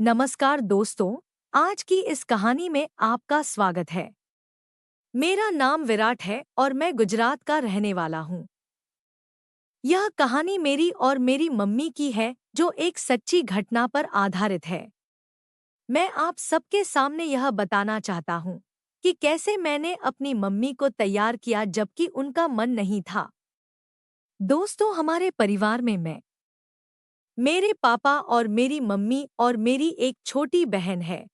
नमस्कार दोस्तों, आज की इस कहानी में आपका स्वागत है। मेरा नाम विराट है और मैं गुजरात का रहने वाला हूँ। यह कहानी मेरी और मेरी मम्मी की है जो एक सच्ची घटना पर आधारित है। मैं आप सबके सामने यह बताना चाहता हूँ कि कैसे मैंने अपनी मम्मी को तैयार किया जबकि उनका मन नहीं था। दोस्तों, हमारे परिवार में मेरे पापा और मेरी मम्मी और मेरी एक छोटी बहन है।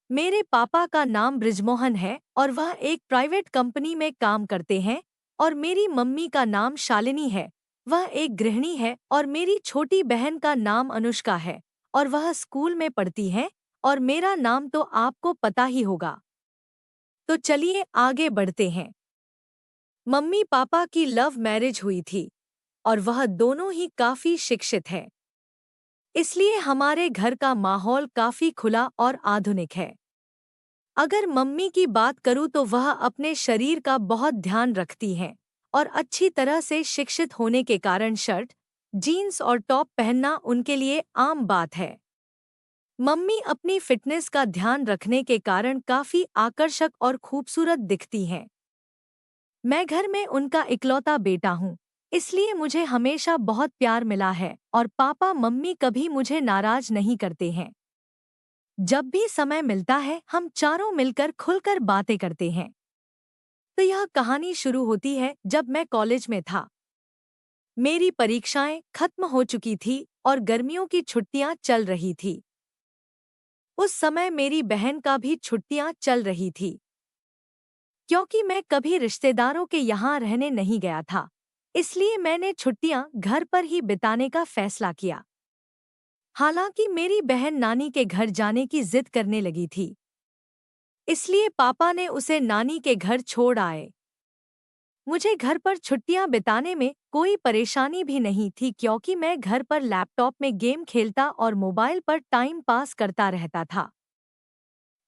मेरे पापा का नाम बृजमोहन है और वह एक प्राइवेट कंपनी में काम करते हैं और मेरी मम्मी का नाम शालिनी है। वह एक गृहिणी है और मेरी छोटी बहन का नाम अनुष्का है और वह स्कूल में पढ़ती है और मेरा नाम तो आपको पता ही होगा। तो चलिए आगे बढ़ते हैं। मम्मी पापा की लव मैरिज हुई थी और वह दोनों ही काफी शिक्षित है। इसलिए हमारे घर का माहौल काफी खुला और आधुनिक है। अगर मम्मी की बात करूं तो वह अपने शरीर का बहुत ध्यान रखती हैं और अच्छी तरह से शिक्षित होने के कारण शर्ट, जीन्स और टॉप पहनना उनके लिए आम बात है। मम्मी अपनी फिटनेस का ध्यान रखने के कारण काफी आकर्षक और खूबसूरत दिखती हैं। मैं घर में उनका इकलौता बेटा हूँ, इसलिए मुझे हमेशा बहुत प्यार मिला है और पापा मम्मी कभी मुझे नाराज नहीं करते हैं। जब भी समय मिलता है हम चारों मिलकर खुलकर बातें करते हैं। तो यह कहानी शुरू होती है जब मैं कॉलेज में था। मेरी परीक्षाएं खत्म हो चुकी थी और गर्मियों की छुट्टियां चल रही थी। उस समय मेरी बहन का भी छुट्टियां चल रही थी। क्योंकि मैं कभी रिश्तेदारों के यहाँ रहने नहीं गया था, इसलिए मैंने छुट्टियां घर पर ही बिताने का फैसला किया। हालांकि मेरी बहन नानी के घर जाने की जिद करने लगी थी, इसलिए पापा ने उसे नानी के घर छोड़ आए। मुझे घर पर छुट्टियां बिताने में कोई परेशानी भी नहीं थी क्योंकि मैं घर पर लैपटॉप में गेम खेलता और मोबाइल पर टाइम पास करता रहता था।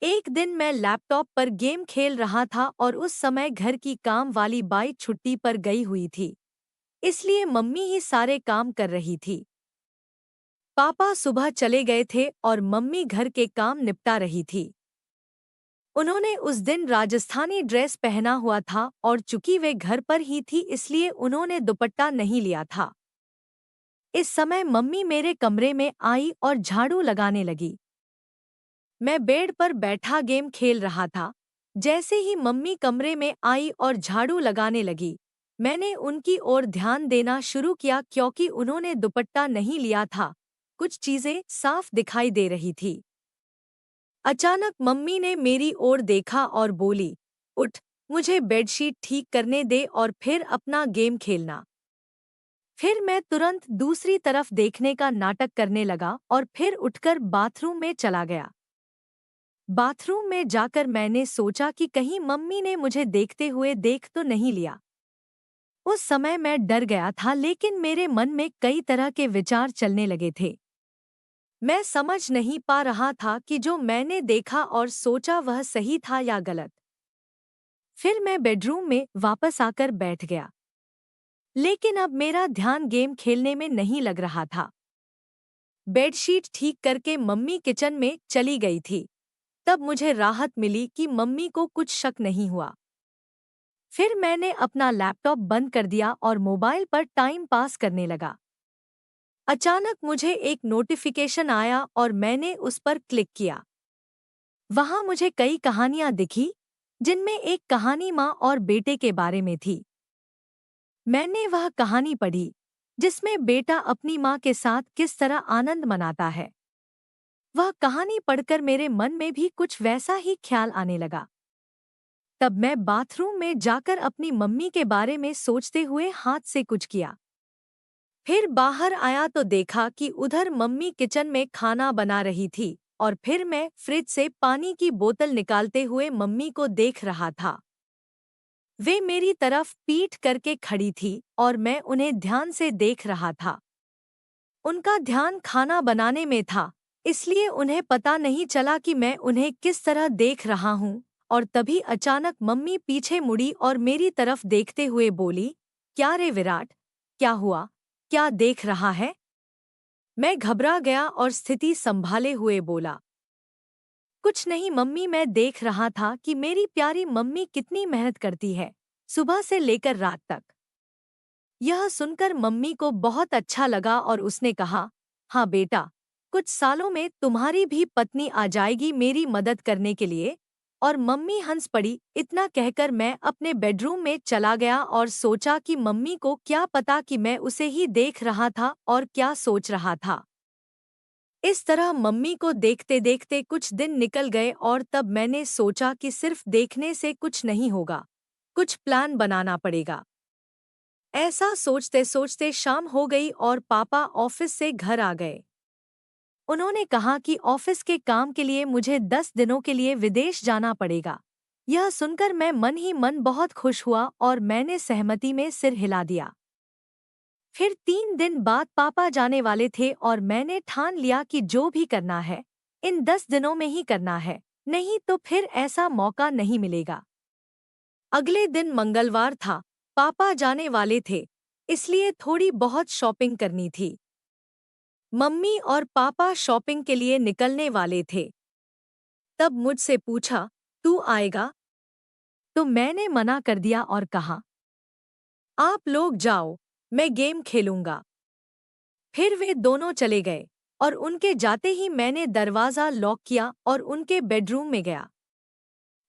एक दिन मैं लैपटॉप पर गेम खेल रहा था और उस समय घर की काम वाली बाई छुट्टी पर गई हुई थी, इसलिए मम्मी ही सारे काम कर रही थी। पापा सुबह चले गए थे और मम्मी घर के काम निपटा रही थी। उन्होंने उस दिन राजस्थानी ड्रेस पहना हुआ था और चूंकि वे घर पर ही थी इसलिए उन्होंने दुपट्टा नहीं लिया था। इस समय मम्मी मेरे कमरे में आई और झाड़ू लगाने लगी। मैं बेड पर बैठा गेम खेल रहा था। जैसे ही मम्मी कमरे में आई और झाड़ू लगाने लगी, मैंने उनकी ओर ध्यान देना शुरू किया क्योंकि उन्होंने दुपट्टा नहीं लिया था। कुछ चीजें साफ दिखाई दे रही थी। अचानक मम्मी ने मेरी ओर देखा और बोली, उठ, मुझे बेडशीट ठीक करने दे और फिर अपना गेम खेलना। फिर मैं तुरंत दूसरी तरफ देखने का नाटक करने लगा और फिर उठकर बाथरूम में चला गया। बाथरूम में जाकर मैंने सोचा कि कहीं मम्मी ने मुझे देखते हुए देख तो नहीं लिया। उस समय मैं डर गया था लेकिन मेरे मन में कई तरह के विचार चलने लगे थे। मैं समझ नहीं पा रहा था कि जो मैंने देखा और सोचा वह सही था या गलत। फिर मैं बेडरूम में वापस आकर बैठ गया, लेकिन अब मेरा ध्यान गेम खेलने में नहीं लग रहा था। बेडशीट ठीक करके मम्मी किचन में चली गई थी। तब मुझे राहत मिली कि मम्मी को कुछ शक नहीं हुआ। फिर मैंने अपना लैपटॉप बंद कर दिया और मोबाइल पर टाइम पास करने लगा। अचानक मुझे एक नोटिफिकेशन आया और मैंने उस पर क्लिक किया। वहां मुझे कई कहानियां दिखी, जिनमें एक कहानी माँ और बेटे के बारे में थी। मैंने वह कहानी पढ़ी जिसमें बेटा अपनी माँ के साथ किस तरह आनंद मनाता है। वह कहानी पढ़कर मेरे मन में भी कुछ वैसा ही ख्याल आने लगा। तब मैं बाथरूम में जाकर अपनी मम्मी के बारे में सोचते हुए हाथ से कुछ किया। फिर बाहर आया तो देखा कि उधर मम्मी किचन में खाना बना रही थी और फिर मैं फ्रिज से पानी की बोतल निकालते हुए मम्मी को देख रहा था। वे मेरी तरफ पीठ करके खड़ी थी और मैं उन्हें ध्यान से देख रहा था। उनका ध्यान खाना बनाने में था, इसलिए उन्हें पता नहीं चला कि मैं उन्हें किस तरह देख रहा हूँ। और तभी अचानक मम्मी पीछे मुड़ी और मेरी तरफ देखते हुए बोली, क्या रे विराट, क्या हुआ, क्या देख रहा है? मैं घबरा गया और स्थिति संभाले हुए बोला, कुछ नहीं मम्मी, मैं देख रहा था कि मेरी प्यारी मम्मी कितनी मेहनत करती है, सुबह से लेकर रात तक। यह सुनकर मम्मी को बहुत अच्छा लगा और उसने कहा, हाँ बेटा, कुछ सालों में तुम्हारी भी पत्नी आ जाएगी मेरी मदद करने के लिए। और मम्मी हंस पड़ी। इतना कहकर मैं अपने बेडरूम में चला गया और सोचा कि मम्मी को क्या पता कि मैं उसे ही देख रहा था और क्या सोच रहा था। इस तरह मम्मी को देखते देखते कुछ दिन निकल गए और तब मैंने सोचा कि सिर्फ देखने से कुछ नहीं होगा, कुछ प्लान बनाना पड़ेगा। ऐसा सोचते सोचते शाम हो गई और पापा ऑफिस से घर आ गए। उन्होंने कहा कि ऑफिस के काम के लिए मुझे 10 दिनों के लिए विदेश जाना पड़ेगा। यह सुनकर मैं मन ही मन बहुत खुश हुआ और मैंने सहमति में सिर हिला दिया। फिर 3 दिन बाद पापा जाने वाले थे और मैंने ठान लिया कि जो भी करना है इन 10 दिनों में ही करना है, नहीं तो फिर ऐसा मौका नहीं मिलेगा। अगले दिन मंगलवार था, पापा जाने वाले थे, इसलिए थोड़ी बहुत शॉपिंग करनी थी। मम्मी और पापा शॉपिंग के लिए निकलने वाले थे। तब मुझसे पूछा, तू आएगा? तो मैंने मना कर दिया और कहा, आप लोग जाओ, मैं गेम खेलूंगा। फिर वे दोनों चले गए और उनके जाते ही मैंने दरवाज़ा लॉक किया और उनके बेडरूम में गया।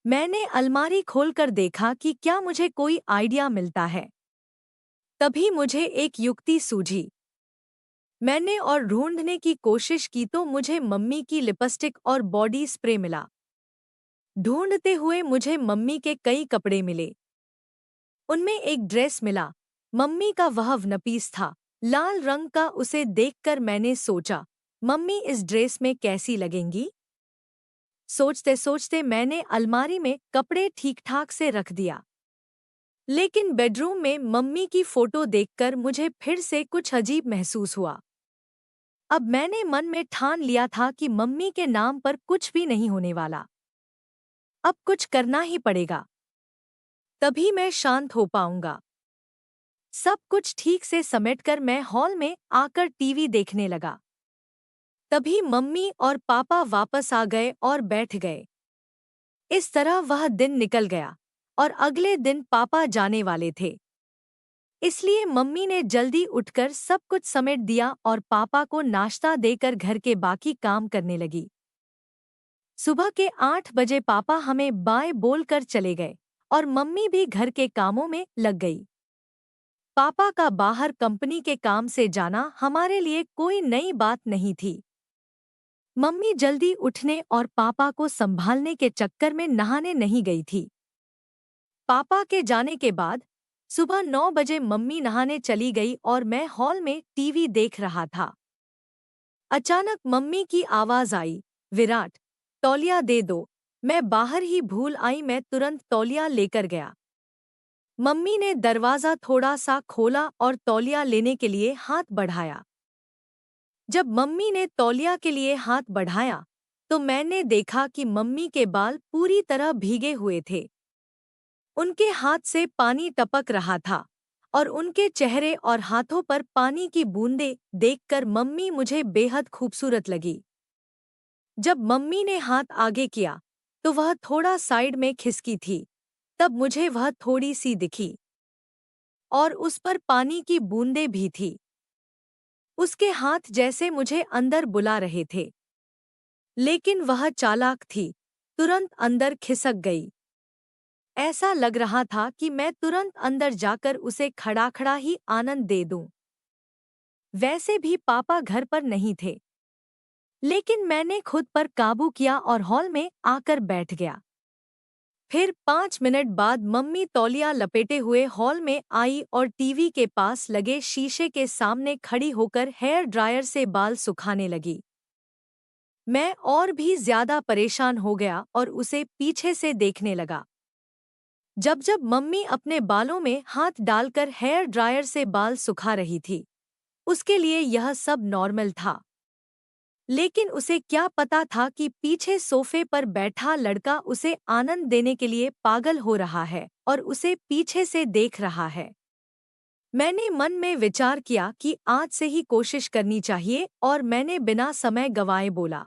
मैंने अलमारी खोलकर देखा कि क्या मुझे कोई आइडिया मिलता है। तभी मुझे एक युक्ति सूझी। मैंने और ढूंढने की कोशिश की तो मुझे मम्मी की लिपस्टिक और बॉडी स्प्रे मिला। ढूंढते हुए मुझे मम्मी के कई कपड़े मिले। उनमें एक ड्रेस मिला। मम्मी का वह वनपीस था, लाल रंग का। उसे देखकर मैंने सोचा, मम्मी इस ड्रेस में कैसी लगेंगी? सोचते सोचते मैंने अलमारी में कपड़े ठीक ठाक से रख दिया। लेकिन बेडरूम में मम्मी की फोटो देखकर मुझे फिर से कुछ अजीब महसूस हुआ। अब मैंने मन में ठान लिया था कि मम्मी के नाम पर कुछ भी नहीं होने वाला। अब कुछ करना ही पड़ेगा, तभी मैं शांत हो पाऊंगा। सब कुछ ठीक से समेटकर मैं हॉल में आकर टीवी देखने लगा। तभी मम्मी और पापा वापस आ गए और बैठ गए। इस तरह वह दिन निकल गया और अगले दिन पापा जाने वाले थे। इसलिए मम्मी ने जल्दी उठकर सब कुछ समेट दिया और पापा को नाश्ता देकर घर के बाकी काम करने लगी। सुबह के 8 बजे पापा हमें बाय बोलकर चले गए और मम्मी भी घर के कामों में लग गई। पापा का बाहर कंपनी के काम से जाना हमारे लिए कोई नई बात नहीं थी। मम्मी जल्दी उठने और पापा को संभालने के चक्कर में नहाने नहीं गई थी। पापा के जाने के बाद सुबह 9 बजे मम्मी नहाने चली गई और मैं हॉल में टीवी देख रहा था। अचानक मम्मी की आवाज आई, विराट, तौलिया दे दो। मैं बाहर ही भूल आई। मैं तुरंत तौलिया लेकर गया। मम्मी ने दरवाज़ा थोड़ा सा खोला और तौलिया लेने के लिए हाथ बढ़ाया। जब मम्मी ने तौलिया के लिए हाथ बढ़ाया तो मैंने देखा कि मम्मी के बाल पूरी तरह भीगे हुए थे। उनके हाथ से पानी टपक रहा था और उनके चेहरे और हाथों पर पानी की बूंदें देखकर मम्मी मुझे बेहद खूबसूरत लगी। जब मम्मी ने हाथ आगे किया तो वह थोड़ा साइड में खिसकी थी। तब मुझे वह थोड़ी सी दिखी और उस पर पानी की बूंदें भी थी। उसके हाथ जैसे मुझे अंदर बुला रहे थे, लेकिन वह चालाक थी, तुरंत अंदर खिसक गई। ऐसा लग रहा था कि मैं तुरंत अंदर जाकर उसे खड़ा खड़ा ही आनंद दे दूं। वैसे भी पापा घर पर नहीं थे, लेकिन मैंने खुद पर काबू किया और हॉल में आकर बैठ गया। फिर 5 मिनट बाद मम्मी तौलिया लपेटे हुए हॉल में आई और टीवी के पास लगे शीशे के सामने खड़ी होकर हेयर ड्रायर से बाल सुखाने लगी। मैं और भी ज्यादा परेशान हो गया और उसे पीछे से देखने लगा। जब जब मम्मी अपने बालों में हाथ डालकर हेयर ड्रायर से बाल सुखा रही थी, उसके लिए यह सब नॉर्मल था। लेकिन उसे क्या पता था कि पीछे सोफे पर बैठा लड़का उसे आनंद देने के लिए पागल हो रहा है और उसे पीछे से देख रहा है। मैंने मन में विचार किया कि आज से ही कोशिश करनी चाहिए और मैंने बिना समय गंवाए बोला,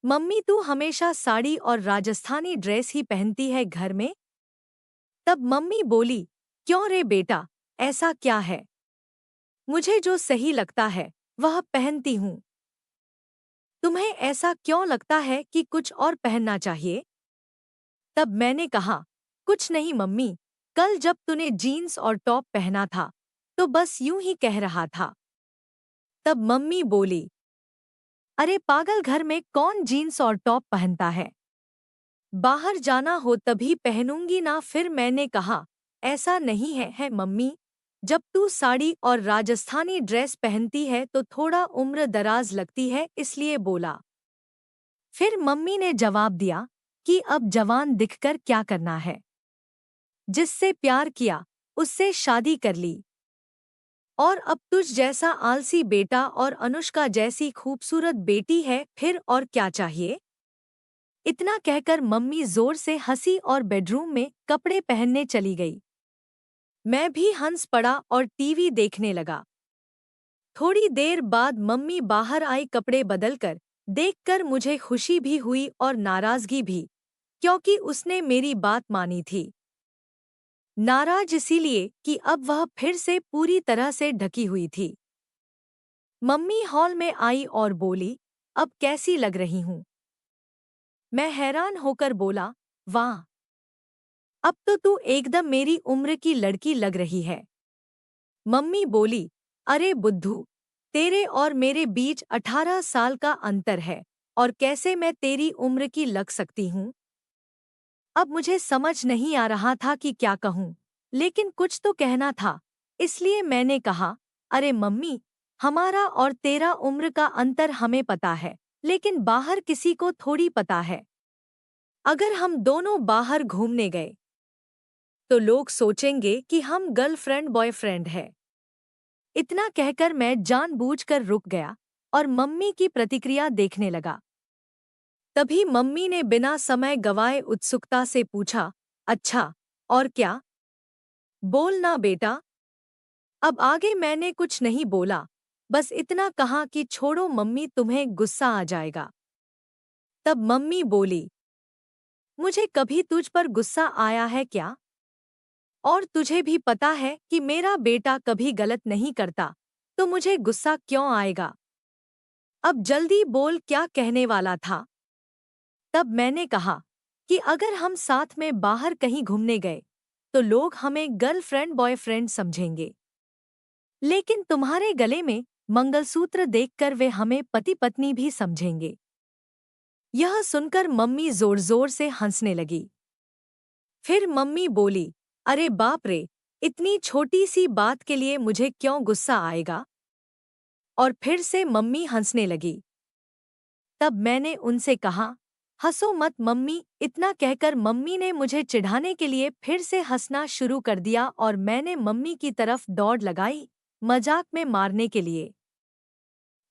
मम्मी तू हमेशा साड़ी और राजस्थानी ड्रेस ही पहनती है घर में? तब मम्मी बोली, क्यों रे बेटा, ऐसा क्या है? मुझे जो सही लगता है वह पहनती हूँ। तुम्हें ऐसा क्यों लगता है कि कुछ और पहनना चाहिए? तब मैंने कहा, कुछ नहीं मम्मी, कल जब तूने जीन्स और टॉप पहना था तो बस यूं ही कह रहा था। तब मम्मी बोली, अरे पागल, घर में कौन जीन्स और टॉप पहनता है? बाहर जाना हो तभी पहनूंगी ना। फिर मैंने कहा, ऐसा नहीं है मम्मी, जब तू साड़ी और राजस्थानी ड्रेस पहनती है तो थोड़ा उम्र दराज लगती है, इसलिए बोला। फिर मम्मी ने जवाब दिया कि अब जवान दिखकर क्या करना है, जिससे प्यार किया उससे शादी कर ली, और अब तुझ जैसा आलसी बेटा और अनुष्का जैसी खूबसूरत बेटी है, फिर और क्या चाहिए? इतना कहकर मम्मी जोर से हंसी और बेडरूम में कपड़े पहनने चली गई। मैं भी हंस पड़ा और टीवी देखने लगा। थोड़ी देर बाद मम्मी बाहर आई कपड़े बदलकर। देखकर मुझे खुशी भी हुई और नाराजगी भी, क्योंकि उसने मेरी बात मानी थी। नाराज इसीलिए कि अब वह फिर से पूरी तरह से ढकी हुई थी। मम्मी हॉल में आई और बोली, अब कैसी लग रही हूँ? मैं हैरान होकर बोला, वाह, अब तो तू एकदम मेरी उम्र की लड़की लग रही है। मम्मी बोली, अरे बुद्धू, तेरे और मेरे बीच 18 साल का अंतर है, और कैसे मैं तेरी उम्र की लग सकती हूँ? अब मुझे समझ नहीं आ रहा था कि क्या कहूँ, लेकिन कुछ तो कहना था, इसलिए मैंने कहा, अरे मम्मी, हमारा और तेरा उम्र का अंतर हमें पता है, लेकिन बाहर किसी को थोड़ी पता है। अगर हम दोनों बाहर घूमने गए तो लोग सोचेंगे कि हम गर्लफ्रेंड बॉयफ्रेंड हैं। इतना कहकर मैं जानबूझकर रुक गया और मम्मी की प्रतिक्रिया देखने लगा। तभी मम्मी ने बिना समय गवाए उत्सुकता से पूछा, अच्छा, और क्या? बोल ना बेटा। अब आगे मैंने कुछ नहीं बोला, बस इतना कहा कि छोड़ो मम्मी, तुम्हें गुस्सा आ जाएगा। तब मम्मी बोली, मुझे कभी तुझ पर गुस्सा आया है क्या? और तुझे भी पता है कि मेरा बेटा कभी गलत नहीं करता, तो मुझे गुस्सा क्यों आएगा? अब जल्दी बोल, क्या कहने वाला था? तब मैंने कहा कि अगर हम साथ में बाहर कहीं घूमने गए तो लोग हमें गर्लफ्रेंड बॉयफ्रेंड समझेंगे, लेकिन तुम्हारे गले में मंगलसूत्र देखकर वे हमें पति पत्नी भी समझेंगे। यह सुनकर मम्मी जोर जोर से हंसने लगी। फिर मम्मी बोली, अरे बाप रे, इतनी छोटी सी बात के लिए मुझे क्यों गुस्सा आएगा? और फिर से मम्मी हंसने लगी। तब मैंने उनसे कहा, हंसो मत मम्मी। इतना कहकर मम्मी ने मुझे चिढ़ाने के लिए फिर से हंसना शुरू कर दिया और मैंने मम्मी की तरफ दौड़ लगाई, मजाक में मारने के लिए।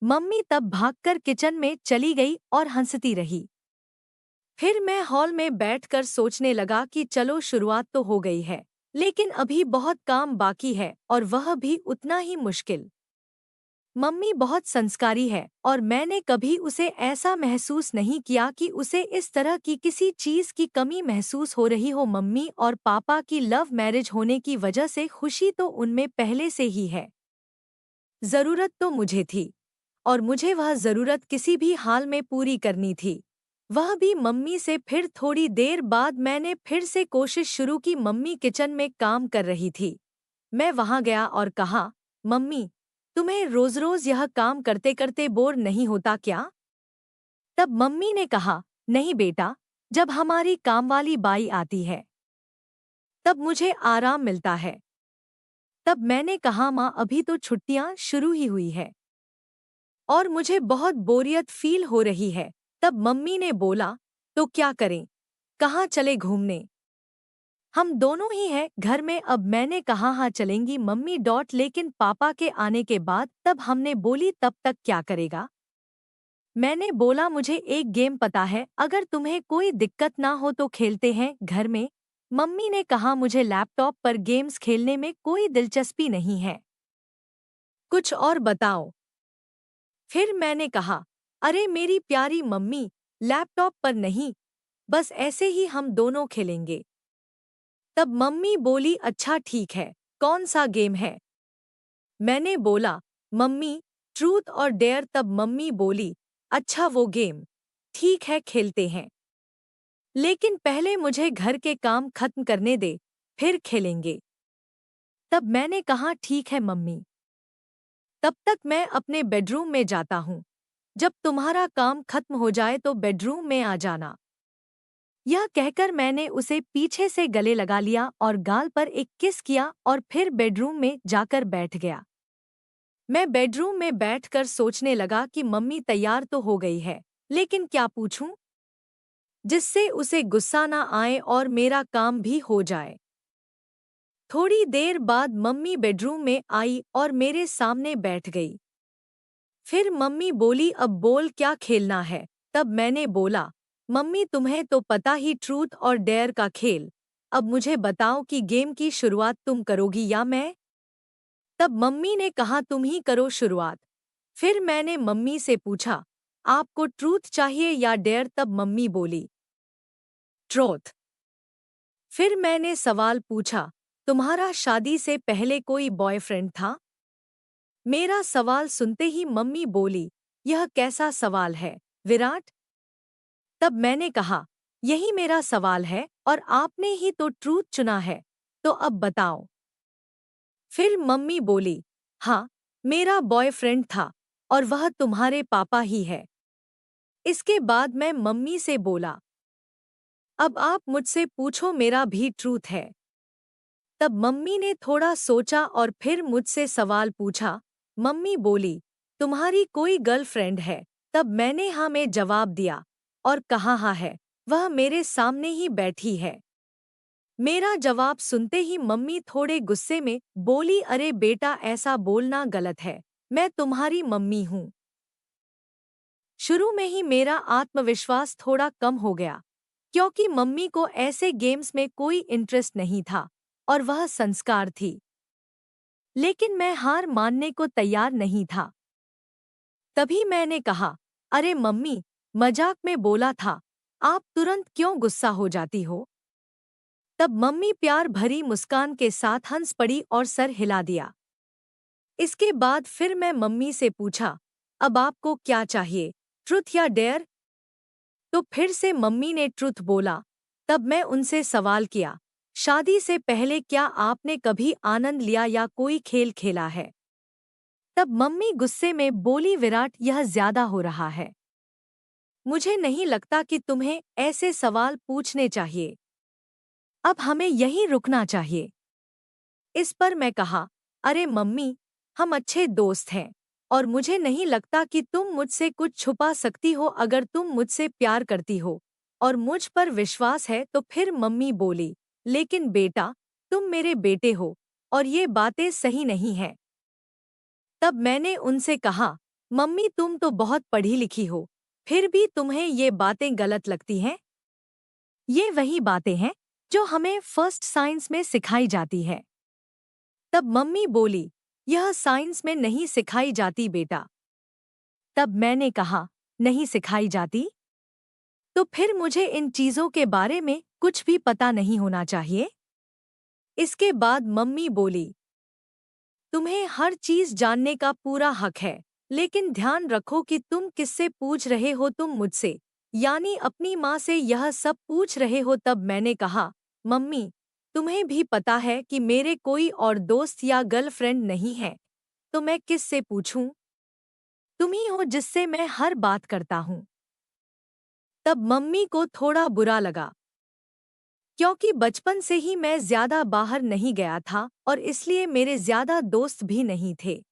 मम्मी तब भागकर किचन में चली गई और हंसती रही। फिर मैं हॉल में बैठकर सोचने लगा कि चलो, शुरुआत तो हो गई है, लेकिन अभी बहुत काम बाकी है, और वह भी उतना ही मुश्किल। मम्मी बहुत संस्कारी है और मैंने कभी उसे ऐसा महसूस नहीं किया कि उसे इस तरह की किसी चीज की कमी महसूस हो रही हो। मम्मी और पापा की लव मैरिज होने की वजह से खुशी तो उनमें पहले से ही है। जरूरत तो मुझे थी, और मुझे वह जरूरत किसी भी हाल में पूरी करनी थी, वह भी मम्मी से। फिर थोड़ी देर बाद मैंने फिर से कोशिश शुरू की। मम्मी किचन में काम कर रही थी। मैं वहां गया और कहा, मम्मी, तुम्हें रोज रोज यह काम करते करते बोर नहीं होता क्या? तब मम्मी ने कहा, नहीं बेटा, जब हमारी कामवाली बाई आती है तब मुझे आराम मिलता है। तब मैंने कहा, माँ, अभी तो छुट्टियां शुरू ही हुई है और मुझे बहुत बोरियत फील हो रही है। तब मम्मी ने बोला, तो क्या करें, कहाँ चले घूमने? हम दोनों ही हैं घर में। अब मैंने कहा, हाँ चलेंगी मम्मी डॉट, लेकिन पापा के आने के बाद। तब हमने बोली, तब तक क्या करेगा? मैंने बोला, मुझे एक गेम पता है, अगर तुम्हें कोई दिक्कत ना हो तो खेलते हैं घर में। मम्मी ने कहा मुझे लैपटॉप पर गेम्स खेलने में कोई दिलचस्पी नहीं है। कुछ और बताओ। फिर मैंने कहा, अरे मेरी प्यारी मम्मी, लैपटॉप पर नहीं, बस ऐसे ही हम दोनों खेलेंगे। तब मम्मी बोली, अच्छा ठीक है, कौन सा गेम है? मैंने बोला, मम्मी, ट्रूथ और डेयर। तब मम्मी बोली, अच्छा वो गेम, ठीक है खेलते हैं, लेकिन पहले मुझे घर के काम खत्म करने दे, फिर खेलेंगे। तब मैंने कहा, ठीक है मम्मी, तब तक मैं अपने बेडरूम में जाता हूँ। जब तुम्हारा काम खत्म हो जाए तो बेडरूम में आ जाना। यह कहकर मैंने उसे पीछे से गले लगा लिया और गाल पर एक किस किया और फिर बेडरूम में जाकर बैठ गया। मैं बेडरूम में बैठकर सोचने लगा कि मम्मी तैयार तो हो गई है, लेकिन क्या पूछूं जिससे उसे गुस्सा ना आए और मेरा काम भी हो जाए। थोड़ी देर बाद मम्मी बेडरूम में आई और मेरे सामने बैठ गई। फिर मम्मी बोली, अब बोल क्या खेलना है? तब मैंने बोला, मम्मी तुम्हें तो पता ही ट्रूथ और डेयर का खेल। अब मुझे बताओ कि गेम की शुरुआत तुम करोगी या मैं? तब मम्मी ने कहा, तुम ही करो शुरुआत। फिर मैंने मम्मी से पूछा, आपको ट्रूथ चाहिए या डेयर? तब मम्मी बोली, ट्रूथ। फिर मैंने सवाल पूछा, तुम्हारा शादी से पहले कोई बॉयफ्रेंड था? मेरा सवाल सुनते ही मम्मी बोली, यह कैसा सवाल है, विराट? तब मैंने कहा, यही मेरा सवाल है और आपने ही तो ट्रूथ चुना है, तो अब बताओ। फिर मम्मी बोली, हाँ, मेरा बॉयफ्रेंड था और वह तुम्हारे पापा ही है। इसके बाद मैं मम्मी से बोला, अब आप मुझसे पूछो, मेरा भी ट्रूथ है। तब मम्मी ने थोड़ा सोचा और फिर मुझसे सवाल पूछा। मम्मी बोली, तुम्हारी कोई गर्लफ्रेंड है? तब मैंने हाँ में जवाब दिया और कहा, हाँ है, वह मेरे सामने ही बैठी है। मेरा जवाब सुनते ही मम्मी थोड़े गुस्से में बोली, अरे बेटा, ऐसा बोलना गलत है, मैं तुम्हारी मम्मी हूँ। शुरू में ही मेरा आत्मविश्वास थोड़ा कम हो गया, क्योंकि मम्मी को ऐसे गेम्स में कोई इंटरेस्ट नहीं था और वह संस्कार थी। लेकिन मैं हार मानने को तैयार नहीं था। तभी मैंने कहा, अरे मम्मी, मजाक में बोला था, आप तुरंत क्यों गुस्सा हो जाती हो? तब मम्मी प्यार भरी मुस्कान के साथ हंस पड़ी और सर हिला दिया। इसके बाद फिर मैं मम्मी से पूछा, अब आपको क्या चाहिए, ट्रुथ या डेयर? तो फिर से मम्मी ने ट्रुथ बोला। तब मैं उनसे सवाल किया, शादी से पहले क्या आपने कभी आनंद लिया या कोई खेल खेला है? तब मम्मी गुस्से में बोली, विराट, यह ज्यादा हो रहा है। मुझे नहीं लगता कि तुम्हें ऐसे सवाल पूछने चाहिए। अब हमें यहीं रुकना चाहिए। इस पर मैं कहा, अरे मम्मी, हम अच्छे दोस्त हैं और मुझे नहीं लगता कि तुम मुझसे कुछ छुपा सकती हो। अगर तुम मुझसे प्यार करती हो और मुझ पर विश्वास है तो फिर मम्मी बोली, लेकिन बेटा, तुम मेरे बेटे हो और ये बातें सही नहीं हैं। तब मैंने उनसे कहा, मम्मी, तुम तो बहुत पढ़ी लिखी हो, फिर भी तुम्हें ये बातें गलत लगती हैं? ये वही बातें हैं जो हमें फर्स्ट साइंस में सिखाई जाती है। तब मम्मी बोली, यह साइंस में नहीं सिखाई जाती बेटा। तब मैंने कहा, नहीं सिखाई जाती? तो फिर मुझे इन चीजों के बारे में कुछ भी पता नहीं होना चाहिए? इसके बाद मम्मी बोली, तुम्हें हर चीज जानने का पूरा हक है, लेकिन ध्यान रखो कि तुम किससे पूछ रहे हो। तुम मुझसे, यानी अपनी माँ से यह सब पूछ रहे हो। तब मैंने कहा, मम्मी, तुम्हें भी पता है कि मेरे कोई और दोस्त या गर्लफ्रेंड नहीं है, तो मैं किस से पूछूं? तुम ही हो जिससे मैं हर बात करता हूँ। तब मम्मी को थोड़ा बुरा लगा, क्योंकि बचपन से ही मैं ज्यादा बाहर नहीं गया था और इसलिए मेरे ज्यादा दोस्त भी नहीं थे।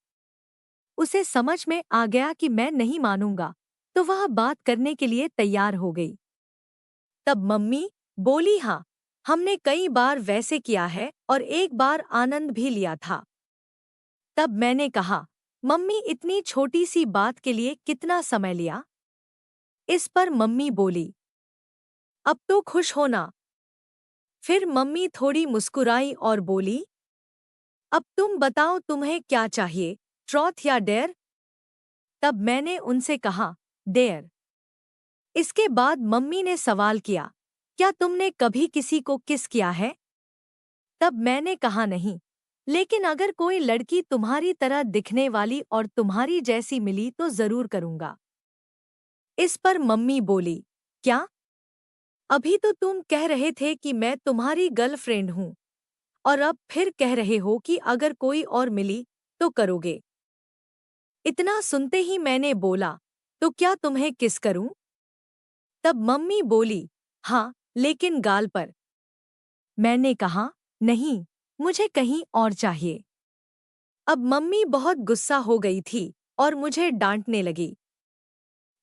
उसे समझ में आ गया कि मैं नहीं मानूंगा, तो वह बात करने के लिए तैयार हो गई। तब मम्मी बोली, हाँ, हमने कई बार वैसे किया है और एक बार आनंद भी लिया था। तब मैंने कहा, मम्मी, इतनी छोटी सी बात के लिए कितना समय लिया? इस पर मम्मी बोली, अब तो खुश होना। फिर मम्मी थोड़ी मुस्कुराई और बोली, अब तुम बताओ तुम्हें क्या चाहिए, ट्रॉथ या डेयर? तब मैंने उनसे कहा, डेयर। इसके बाद मम्मी ने सवाल किया, क्या तुमने कभी किसी को किस किया है? तब मैंने कहा नहीं, लेकिन अगर कोई लड़की तुम्हारी तरह दिखने वाली और तुम्हारी जैसी मिली तो जरूर करूंगा। इस पर मम्मी बोली, क्या? अभी तो तुम कह रहे थे कि मैं तुम्हारी गर्लफ्रेंड हूं, और अब फिर कह रहे हो कि अगर कोई और मिली तो करोगे। इतना सुनते ही मैंने बोला, तो क्या तुम्हें किस करूं? तब मम्मी बोली, हाँ, लेकिन गाल पर। मैंने कहा, नहीं, मुझे कहीं और चाहिए। अब मम्मी बहुत गुस्सा हो गई थी और मुझे डांटने लगी।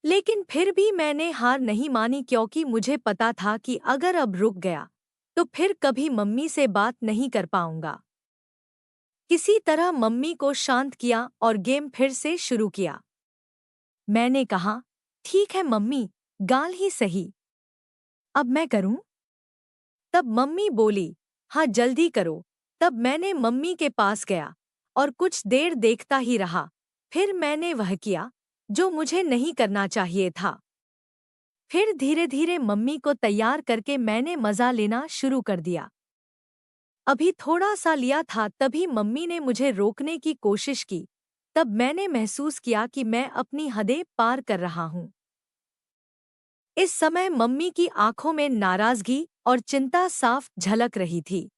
लेकिन फिर भी मैंने हार नहीं मानी क्योंकि मुझे पता था कि अगर अब रुक गया तो फिर कभी मम्मी से बात नहीं कर पाऊंगा। किसी तरह मम्मी को शांत किया और गेम फिर से शुरू किया। मैंने कहा, ठीक है मम्मी, गाल ही सही। अब मैं करूं? तब मम्मी बोली, हाँ जल्दी करो। तब मैंने मम्मी के पास गया और कुछ देर देखता ही रहा। फिर मैंने वह किया जो मुझे नहीं करना चाहिए था। फिर धीरे धीरे मम्मी को तैयार करके मैंने मजा लेना शुरू कर दिया। अभी थोड़ा सा लिया था तभी मम्मी ने मुझे रोकने की कोशिश की। तब मैंने महसूस किया कि मैं अपनी हदें पार कर रहा हूँ। इस समय मम्मी की आंखों में नाराजगी और चिंता साफ झलक रही थी।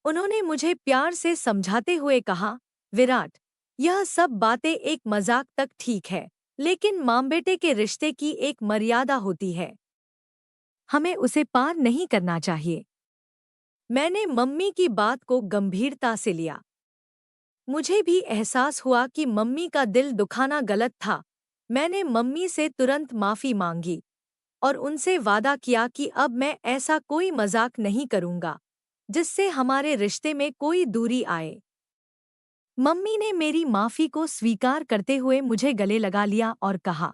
उन्होंने मुझे प्यार से समझाते हुए कहा, विराट, यह सब बातें एक मजाक तक ठीक है, लेकिन माँ बेटे के रिश्ते की एक मर्यादा होती है। हमें उसे पार नहीं करना चाहिए। मैंने मम्मी की बात को गंभीरता से लिया। मुझे भी एहसास हुआ कि मम्मी का दिल दुखाना गलत था। मैंने मम्मी से तुरंत माफी मांगी और उनसे वादा किया कि अब मैं ऐसा कोई मजाक नहीं करूंगा जिससे हमारे रिश्ते में कोई दूरी आए। मम्मी ने मेरी माफी को स्वीकार करते हुए मुझे गले लगा लिया और कहा,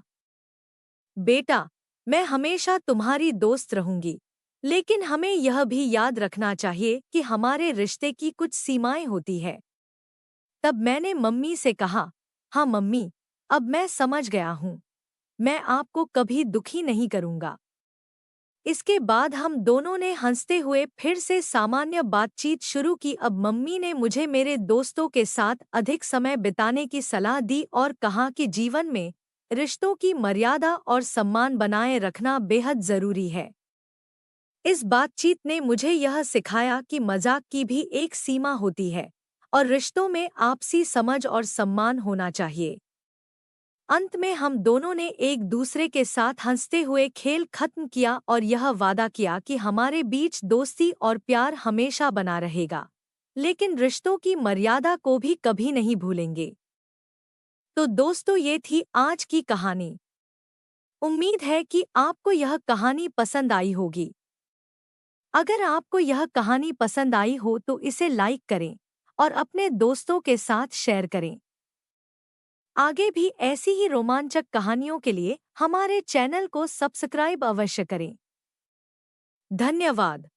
बेटा, मैं हमेशा तुम्हारी दोस्त रहूंगी, लेकिन हमें यह भी याद रखना चाहिए कि हमारे रिश्ते की कुछ सीमाएं होती है। तब मैंने मम्मी से कहा, हाँ मम्मी, अब मैं समझ गया हूँ। मैं आपको कभी दुखी नहीं करूंगा। इसके बाद हम दोनों ने हंसते हुए फिर से सामान्य बातचीत शुरू की। अब मम्मी ने मुझे मेरे दोस्तों के साथ अधिक समय बिताने की सलाह दी और कहा कि जीवन में रिश्तों की मर्यादा और सम्मान बनाए रखना बेहद जरूरी है। इस बातचीत ने मुझे यह सिखाया कि मजाक की भी एक सीमा होती है और रिश्तों में आपसी समझ और सम्मान होना चाहिए। अंत में हम दोनों ने एक दूसरे के साथ हंसते हुए खेल खत्म किया और यह वादा किया कि हमारे बीच दोस्ती और प्यार हमेशा बना रहेगा, लेकिन रिश्तों की मर्यादा को भी कभी नहीं भूलेंगे। तो दोस्तों, ये थी आज की कहानी। उम्मीद है कि आपको यह कहानी पसंद आई होगी। अगर आपको यह कहानी पसंद आई हो तो इसे लाइक करें और अपने दोस्तों के साथ शेयर करें। आगे भी ऐसी ही रोमांचक कहानियों के लिए हमारे चैनल को सब्सक्राइब अवश्य करें। धन्यवाद।